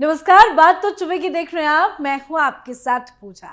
नमस्कार। बात तो चुभे की देख रहे हैं आप। मैं हूं आपके साथ पूजा।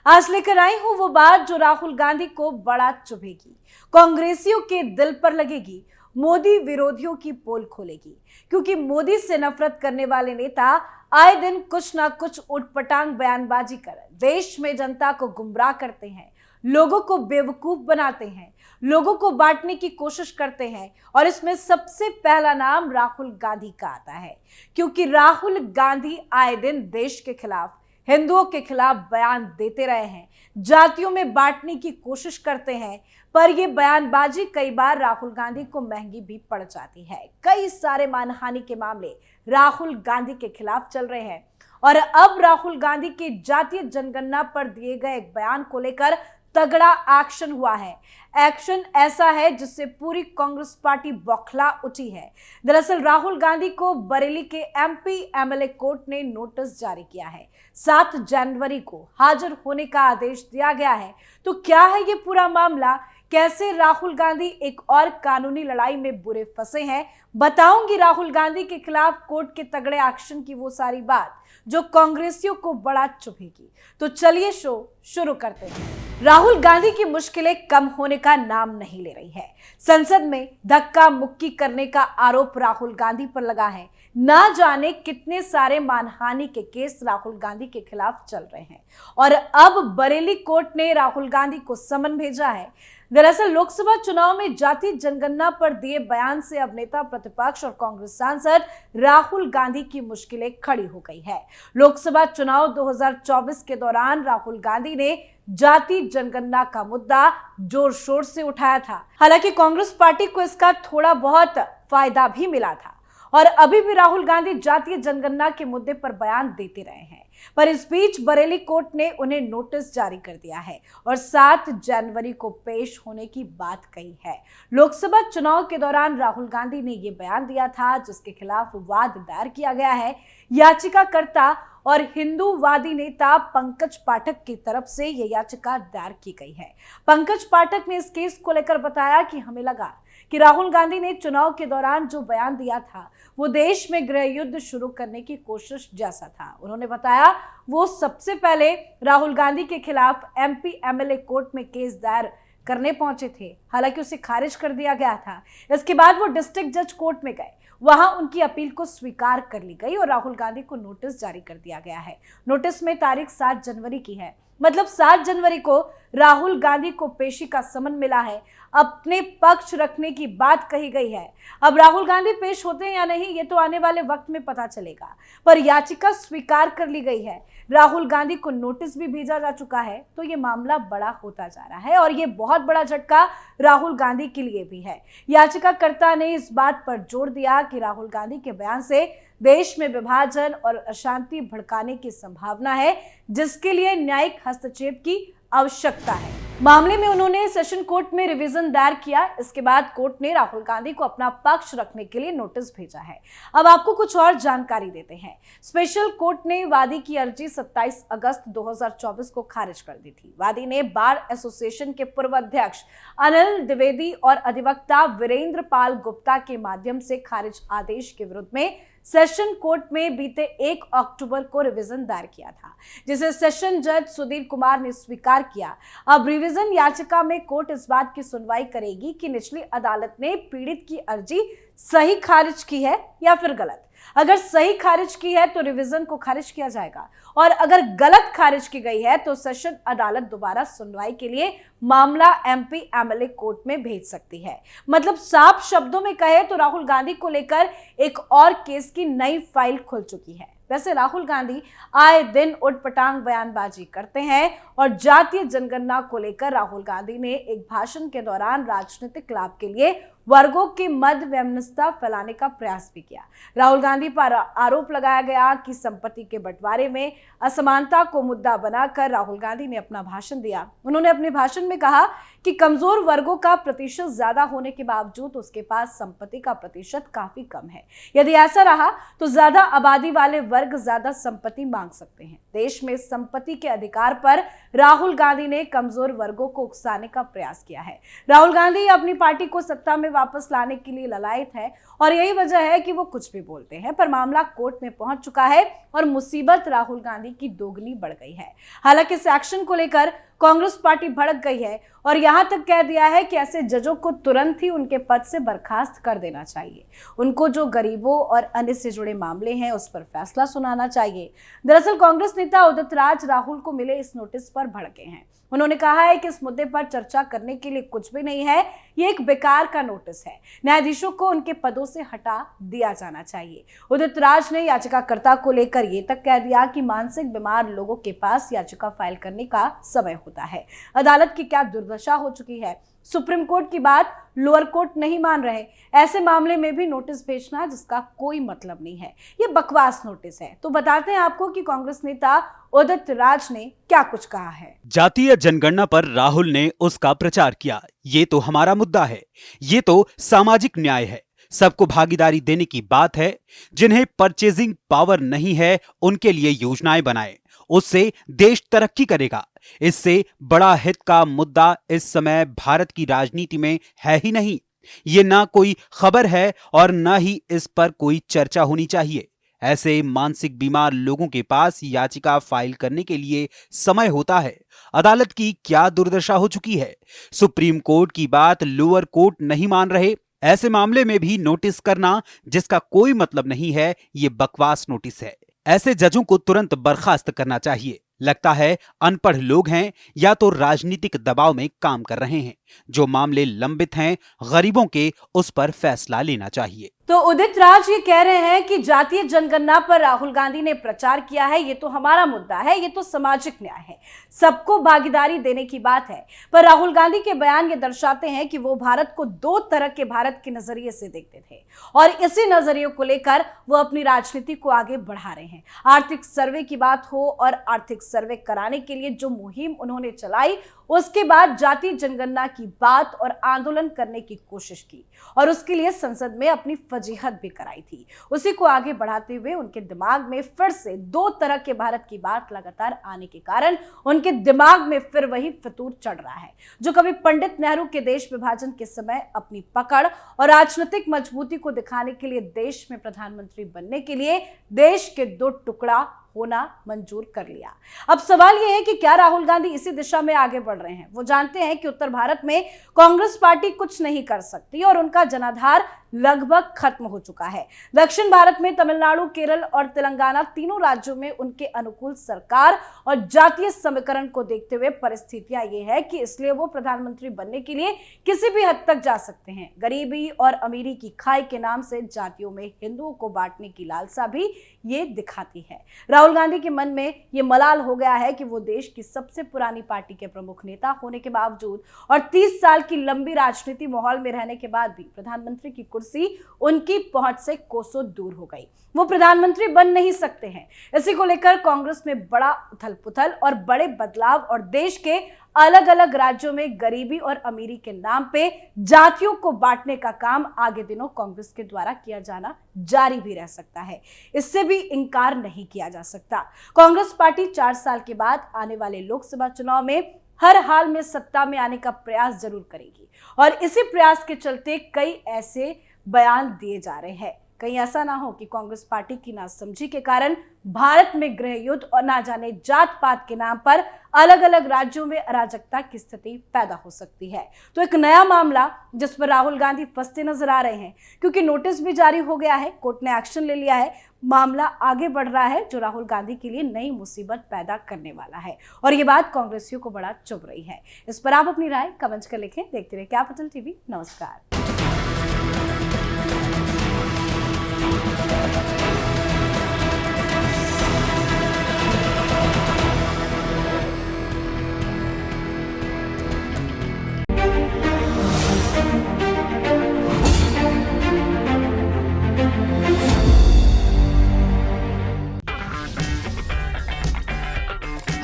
आज लेकर आई हूं वो बात जो राहुल गांधी को बड़ा चुभेगी, कांग्रेसियों के दिल पर लगेगी, मोदी विरोधियों की पोल खोलेगी। क्योंकि मोदी से नफरत करने वाले नेता आए दिन कुछ ना कुछ उटपटांग बयानबाजी कर देश में जनता को गुमराह करते हैं, लोगों को बेवकूफ बनाते हैं, लोगों को बांटने की कोशिश करते हैं। और इसमें सबसे पहला नाम राहुल गांधी का आता है, क्योंकि राहुल गांधी आए दिन देश के खिलाफ, हिंदुओं के खिलाफ बयान देते रहे हैं, जातियों में बांटने की कोशिश करते हैं। पर यह बयानबाजी कई बार राहुल गांधी को महंगी भी पड़ जाती है। कई सारे मानहानि के मामले राहुल गांधी के खिलाफ चल रहे हैं और अब राहुल गांधी के जातीय जनगणना पर दिए गए एक बयान को लेकर तगड़ा एक्शन हुआ है। एक्शन ऐसा है जिससे पूरी कांग्रेस पार्टी बौखला उठी है। दरअसल राहुल गांधी को बरेली के एमपी एमएलए कोर्ट ने नोटिस जारी किया है। 7 जनवरी को हाजिर होने का आदेश दिया गया है। तो क्या है ये पूरा मामला, कैसे राहुल गांधी एक और कानूनी लड़ाई में बुरे फंसे हैं, बताऊंगी राहुल गांधी के खिलाफ कोर्ट के तगड़े एक्शन की वो सारी बात जो कांग्रेसियों को बड़ा चुभेगी। तो चलिए शो शुरू करते हैं। राहुल गांधी की मुश्किलें कम होने का नाम नहीं ले रही है। संसद में धक्का मुक्की करने का आरोप राहुल गांधी पर लगा है। ना जाने कितने सारे मानहानि के केस राहुल गांधी के खिलाफ चल रहे हैं और अब बरेली कोर्ट ने राहुल गांधी को समन भेजा है। दरअसल लोकसभा चुनाव में जातीय जनगणना पर दिए बयान से अब नेता प्रतिपक्ष और कांग्रेस सांसद राहुल गांधी की मुश्किलें खड़ी हो गई है। लोकसभा चुनाव 2024 के दौरान राहुल गांधी ने जातीय जनगणना का मुद्दा जोर शोर से उठाया था। हालांकि कांग्रेस पार्टी को इसका थोड़ा बहुत फायदा भी मिला था और अभी भी राहुल गांधी जातीय जनगणना के मुद्दे पर बयान देते रहे हैं। पर इस बीच बरेली कोर्ट ने उन्हें नोटिस जारी कर दिया है और 7 जनवरी को पेश होने की बात कही है। लोकसभा चुनाव के दौरान राहुल गांधी ने यह बयान दिया था, जिसके खिलाफ वाद दायर किया गया है। याचिकाकर्ता और हिंदूवादी नेता पंकज पाठक की तरफ से यह याचिका दायर की गई है। पंकज पाठक ने इस केस को लेकर बताया कि हमें लगा कि राहुल गांधी ने चुनाव के दौरान जो बयान दिया था वो देश में गृह युद्ध शुरू करने की कोशिश जैसा था। उन्होंने बताया वो सबसे पहले राहुल गांधी के खिलाफ एमपी एमएलए कोर्ट में केस दायर करने पहुंचे थे। हालांकि उसे खारिज कर दिया गया था। इसके बाद वो डिस्ट्रिक्ट जज कोर्ट में गए, वहां उनकी अपील को स्वीकार कर ली गई और राहुल गांधी को नोटिस जारी कर दिया गया है। नोटिस में तारीख 7 जनवरी की है, मतलब 7 जनवरी को राहुल गांधी को पेशी का समन मिला है। अपने पक्ष रखने की बात कही गई है। अब राहुल गांधी पेश होते हैं या नहीं ये तो आने वाले वक्त में पता चलेगा, पर याचिका स्वीकार कर ली गई है। राहुल गांधी को नोटिस भी भेजा जा चुका है। तो ये मामला बड़ा होता जा रहा है और ये बहुत बड़ा झटका राहुल गांधी के लिए भी है। याचिकाकर्ता ने इस बात पर जोर दिया कि राहुल गांधी के बयान से देश में विभाजन और अशांति भड़काने की संभावना है, जिसके लिए न्यायिक हस्तक्षेप की आवश्यकता है। मामले में उन्होंने सेशन कोर्ट में रिवीजन दायर किया। इसके बाद कोर्ट ने राहुल गांधी को अपना पक्ष रखने के लिए नोटिस भेजा है। अब आपको कुछ और जानकारी देते हैं। स्पेशल कोर्ट ने वादी की अर्जी 27 अगस्त 2024 को खारिज कर दी थी। वादी ने बार एसोसिएशन के पूर्व अध्यक्ष अनिल द्विवेदी और अधिवक्ता वीरेंद्र पाल गुप्ता के माध्यम से खारिज आदेश के विरुद्ध में सेशन कोर्ट में बीते 1 अक्टूबर को रिवीजन दायर किया था, जिसे सेशन जज सुधीर कुमार ने स्वीकार किया। अब रिवीजन याचिका में कोर्ट इस बात की सुनवाई करेगी कि निचली अदालत ने पीड़ित की अर्जी सही खारिज की है या फिर गलत। अगर सही खारिज की है तो रिवीजन को खारिज किया जाएगा और अगर गलत खारिज की गई है तो सेशन अदालत दोबारा सुनवाई के लिए मामला एमपी एमएलए कोर्ट में भेज सकती है। मतलब साफ शब्दों में कहे तो राहुल गांधी को लेकर एक और केस की नई फाइल खुल चुकी है। वैसे राहुल गांधी आए दिन उटपटांग बयानबाजी करते हैं और जातीय जनगणना को लेकर राहुल गांधी ने एक भाषण के दौरान राजनीतिक लाभ के लिए वर्गों के मध्य वैमनस्यता फैलाने का प्रयास भी किया। राहुल गांधी पर आरोप लगाया गया कि संपत्ति के बंटवारे में असमानता को मुद्दा बनाकर राहुल गांधी ने अपना भाषण दिया। उन्होंने अपने भाषण में कहा कि कमजोर वर्गों का प्रतिशत ज्यादा होने के बावजूद उसके पास संपत्ति का प्रतिशत काफी कम है। यदि ऐसा रहा तो ज्यादा आबादी वाले वर्ग ज्यादा संपत्ति मांग सकते हैं। देश में संपत्ति के अधिकार पर राहुल गांधी ने कमजोर वर्गों को उकसाने का प्रयास किया है। राहुल गांधी अपनी पार्टी को सत्ता में वापस लाने के लिए ललायत है और यही वजह है कि वो कुछ भी बोलते हैं। पर मामला कोर्ट में पहुंच चुका है और मुसीबत राहुल गांधी की दोगुनी बढ़ गई है। हालांकि इस एक्शन को लेकर कांग्रेस पार्टी भड़क गई है और यहां तक कह दिया है कि ऐसे जजों को तुरंत ही उनके पद से बर्खास्त कर देना चाहिए। उनको जो गरीबों और अन्य से जुड़े मामले हैं उस पर फैसला सुनाना चाहिए। दरअसल कांग्रेस नेता उदित राज राहुल को मिले इस नोटिस पर भड़के हैं। उन्होंने कहा है कि इस मुद्दे पर चर्चा करने के लिए कुछ भी नहीं है, ये एक बेकार का नोटिस है। न्यायाधीशों को उनके पदों से हटा दिया जाना चाहिए। उदित राज ने याचिकाकर्ता को लेकर ये तक कह दिया कि मानसिक बीमार लोगों के पास याचिका फाइल करने का समय होता है। अदालत की क्या दुर्दशा हो चुकी है। सुप्रीम कोर्ट की बात लोअर कोर्ट नहीं मान रहे। ऐसे मामले में भी नोटिस भेजना जिसका कोई मतलब नहीं है, ये बकवास नोटिस है। तो बताते हैं आपको कि कांग्रेस नेता उदित राज ने क्या कुछ कहा है। जातीय जनगणना पर राहुल ने उसका प्रचार किया। ये तो हमारा मुद्दा है, ये तो सामाजिक न्याय है, सबको भागीदारी देने की बात है। जिन्हें परचेजिंग पावर नहीं है उनके लिए योजनाएं बनाएं, उससे देश तरक्की करेगा। इससे बड़ा हित का मुद्दा इस समय भारत की राजनीति में है ही नहीं। ये ना कोई खबर है और ना ही इस पर कोई चर्चा होनी चाहिए। ऐसे मानसिक बीमार लोगों के पास याचिका फाइल करने के लिए समय होता है। अदालत की क्या दुर्दशा हो चुकी है। सुप्रीम कोर्ट की बात लोअर कोर्ट नहीं मान रहे। ऐसे मामले में भी नोटिस करना जिसका कोई मतलब नहीं है, ये बकवास नोटिस है। ऐसे जजों को तुरंत बर्खास्त करना चाहिए। लगता है अनपढ़ लोग हैं या तो राजनीतिक दबाव में काम कर रहे हैं। जो मामले लंबित हैं गरीबों के, उस पर फैसला लेना चाहिए। तो उदित राज ये कह रहे हैं कि जातीय जनगणना पर राहुल गांधी ने प्रचार किया है, ये तो हमारा मुद्दा है, ये तो सामाजिक न्याय है, सबको भागीदारी देने की बात है। पर राहुल गांधी के बयान ये दर्शाते हैं कि वो भारत को दो तरह के भारत के नजरिए से देखते थे और इसी नजरिए को लेकर वो अपनी राजनीति को आगे बढ़ा रहे हैं। आर्थिक सर्वे की बात हो और आर्थिक सर्वे कराने के लिए जो मुहिम उन्होंने चलाई, उसके बाद जातीय जनगणना की बात और आंदोलन करने की कोशिश की और उसके लिए संसद में अपनी फजीहत भी कराई थी। उसी को आगे बढ़ाते हुए उनके दिमाग में फिर से दो तरह के भारत की बात लगातार आने के कारण उनके दिमाग में फिर वही फितूर चढ़ रहा है जो कभी पंडित नेहरू के देश विभाजन के समय अपनी पकड़ और राजनीतिक मजबूती को दिखाने के लिए देश में प्रधानमंत्री बनने के लिए देश के दो टुकड़ा होना मंजूर कर लिया। अब सवाल यह है कि क्या राहुल गांधी इसी दिशा में आगे बढ़ रहे हैं। वो जानते हैं कि उत्तर भारत में कांग्रेस पार्टी कुछ नहीं कर सकती और उनका जनाधार लगभग खत्म हो चुका है। दक्षिण भारत में तमिलनाडु, केरल और तेलंगाना तीनों राज्यों में उनके अनुकूल सरकार और जातीय समीकरण को देखते हुए परिस्थितियां ये है कि इसलिए वो प्रधानमंत्री बनने के लिए किसी भी हद तक जा सकते हैं। गरीबी और अमीरी की खाई के नाम से जातियों में हिंदुओं को बांटने की लालसा भी ये दिखाती है। राहुल गांधी के मन में ये मलाल हो गया है कि वो देश की सबसे पुरानी पार्टी के प्रमुख नेता होने के बावजूद और 30 साल की लंबी राजनीति माहौल में रहने के बाद भी प्रधानमंत्री की कुर्सी उनकी पहुंच से कोसों दूर हो गई। वो प्रधानमंत्री बन नहीं सकते हैं। इसी को लेकर कांग्रेस में बड़ा उथल-पुथल और बड़े बदलाव और देश के अलग अलग राज्यों में गरीबी और अमीरी के नाम पे जातियों को बांटने का काम आगे दिनों कांग्रेस के द्वारा किया जाना जारी भी रह सकता है। इससे भी इनकार नहीं किया जा सकता। कांग्रेस पार्टी 4 साल के बाद आने वाले लोकसभा चुनाव में हर हाल में सत्ता में आने का प्रयास जरूर करेगी और इसी प्रयास के चलते कई ऐसे बयान दिए जा रहे हैं। कहीं ऐसा ना हो कि कांग्रेस पार्टी की नासमझी के कारण भारत में गृह युद्ध और ना जाने जात पात के नाम पर अलग अलग राज्यों में अराजकता की स्थिति पैदा हो सकती है। तो एक नया मामला जिस पर राहुल गांधी फंसते नजर आ रहे हैं, क्योंकि नोटिस भी जारी हो गया है, कोर्ट ने एक्शन ले लिया है, मामला आगे बढ़ रहा है जो राहुल गांधी के लिए नई मुसीबत पैदा करने वाला है और ये बात कांग्रेसियों को बड़ा चुभ रही है। इस पर आप अपनी राय कमेंट कर लिखें। देखते रहिए कैपिटल टीवी। नमस्कार।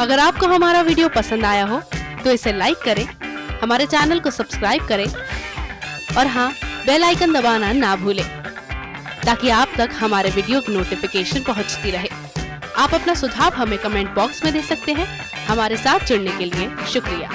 अगर आपको हमारा वीडियो पसंद आया हो तो इसे लाइक करें, हमारे चैनल को सब्सक्राइब करें और हाँ, बेल आइकन दबाना ना भूलें ताकि आप तक हमारे वीडियो की नोटिफिकेशन पहुंचती रहे। आप अपना सुझाव हमें कमेंट बॉक्स में दे सकते हैं। हमारे साथ जुड़ने के लिए शुक्रिया।